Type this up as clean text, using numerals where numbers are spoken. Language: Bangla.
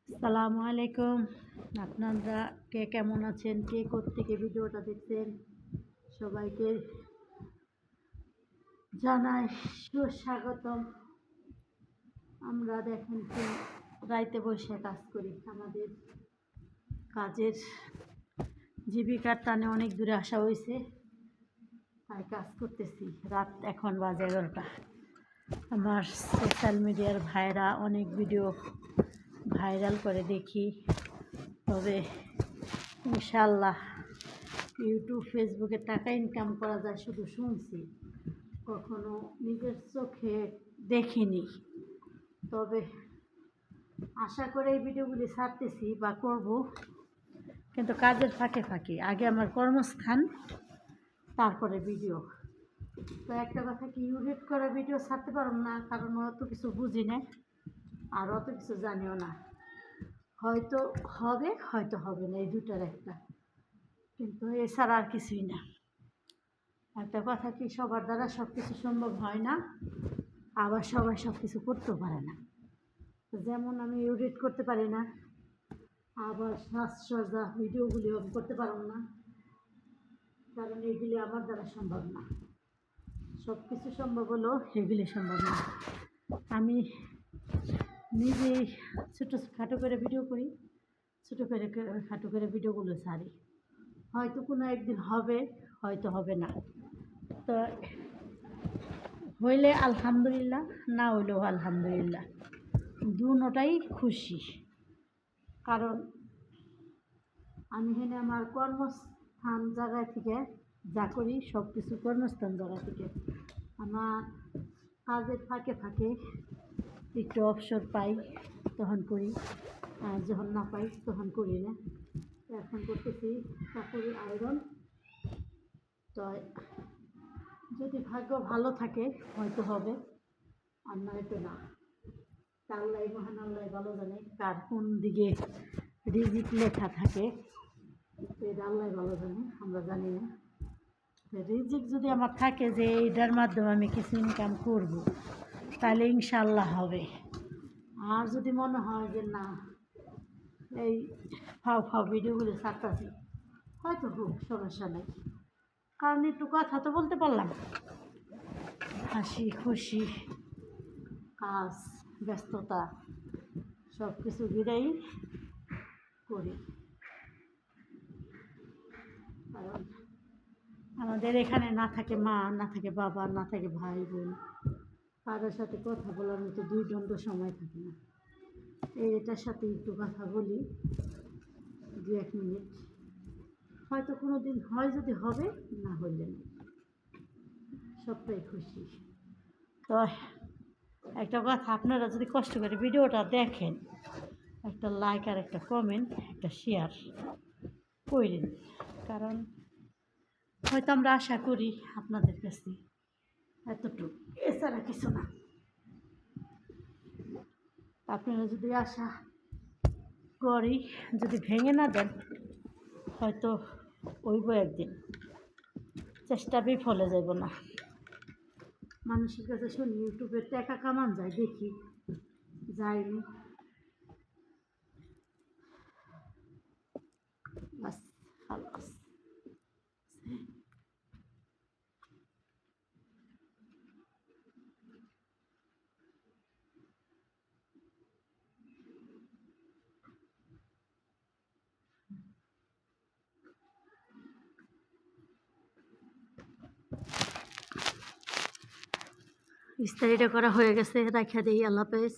আসসালামু আলাইকুম। আপনারা কে কেমন আছেন, কে কোত্থেকে ভিডিওটা দেখছেন, সবাইকে জানাই সুস্বাগতম। আমরা দেখেন কি রাইতে বসে কাজ করি, আমাদের কাজের জীবিকার টানে অনেক দূরে আসা হয়েছে, তাই কাজ করতেছি। রাত এখন বাজে 11টা। আমার সোশ্যাল মিডিয়ার ভাইরা অনেক ভিডিও ভাইরাল করে দেখি, তবে ইনশাল্লাহ ইউটিউব ফেসবুকে টাকা ইনকাম করা যায় শুধু শুনছি, কখনো নিজের চোখে দেখিনি। তবে আশা করে এই ভিডিওগুলি ছাড়তেছি বা করব, কিন্তু কাজের ফাঁকে ফাঁকে আগে আমার কর্মস্থান, তারপরে ভিডিও। তো একটা কথা কি, এডিট করা ভিডিও ছাড়তে পারব না, কারণ অত কিছু বুঝি না আর অত কিছু জানিও না। হয়তো হবে, হয়তো হবে না, এই দুটার একটা, কিন্তু এছাড়া আর কিছুই না। একটা কথা কি, সবার দ্বারা সব কিছু সম্ভব হয় না, আবার সবাই সব কিছু করতেও পারে না। যেমন আমি এডিট করতে পারি না, আবার সাজসজ্জা ভিডিওগুলি করতে পারব না, কারণ এগুলি আমার দ্বারা সম্ভব না। সব কিছু সম্ভব হলেও এগুলি সম্ভব না। আমি নিজেই ছোটো খাটো করে ভিডিও করি, ছোটো করে খাটো করে ভিডিওগুলো ছাড়ি। হয়তো কোনো একদিন হবে, হয়তো হবে না। তো হইলে আলহামদুলিল্লাহ, না হইলেও আলহামদুলিল্লাহ, দুটোটাই খুশি। কারণ আমি এখানে আমার কর্মস্থান জায়গায় থেকে যা করি, সব কিছু কর্মস্থান জায়গা থেকে। আমার কাজের ফাঁকে ফাঁকে একটু অবসর পাই তখন করি, আর যখন না পাই তখন করি না। এখন করতেছি কাপড়ের আয়রন। তো যদি ভাগ্য ভালো থাকে হয়তো হবে, আর নয়তো না। আল্লাহ মহান, আল্লাহ ভালো জানে কার কোন দিকে রিজিক লেখা থাকে, এটা আল্লাহ ভালো জানে, আমরা জানি না। রিজিক যদি আমার থাকে যে এইটার মাধ্যমে আমি কিছু ইনকাম করব, তাহলে ইনশাল্লাহ হবে। আর যদি মনে হয় যে না, এই ফাও ফাও ভিডিওগুলো ছাড়তেছি, হয়তো হোক, সমস্যা নেই। কারণ একটু কথা তো বলতে পারলাম, হাসি খুশি কাজ ব্যস্ততা সব কিছু ঘিরেই করি। কারণ আমাদের এখানে না থাকে মা, না থাকে বাবা, না থাকে ভাই বোন, কারোর সাথে কথা বলার মতো 2 ঘন্টা সময় থাকে না। এটার সাথে একটু কথা বলি 2-1 মিনিট, হয়তো কোনো দিন হয়, যদি হবে, না হইলে না, সবটাই খুশি। তো একটা কথা, আপনারা যদি কষ্ট করে ভিডিওটা দেখেন, একটা লাইক আর একটা কমেন্ট, একটা শেয়ার করেন। কারণ হয়তো আমরা আশা করি আপনাদের কাছে এতটুকু, এছাড়া কিছু না। আপনারা যদি আশা করি, যদি ভেঙে না দেন, হয়তো ওইব একদিন, চেষ্টা বিফলে যাব না। মানুষের কাছে শুনি ইউটিউবে টাকা কামান যায়, দেখি যায়নি, বাস খালাস। ইস্তারিটা করা হয়ে গেছে, রাখা দিই। আল্লাহ হাফেজ।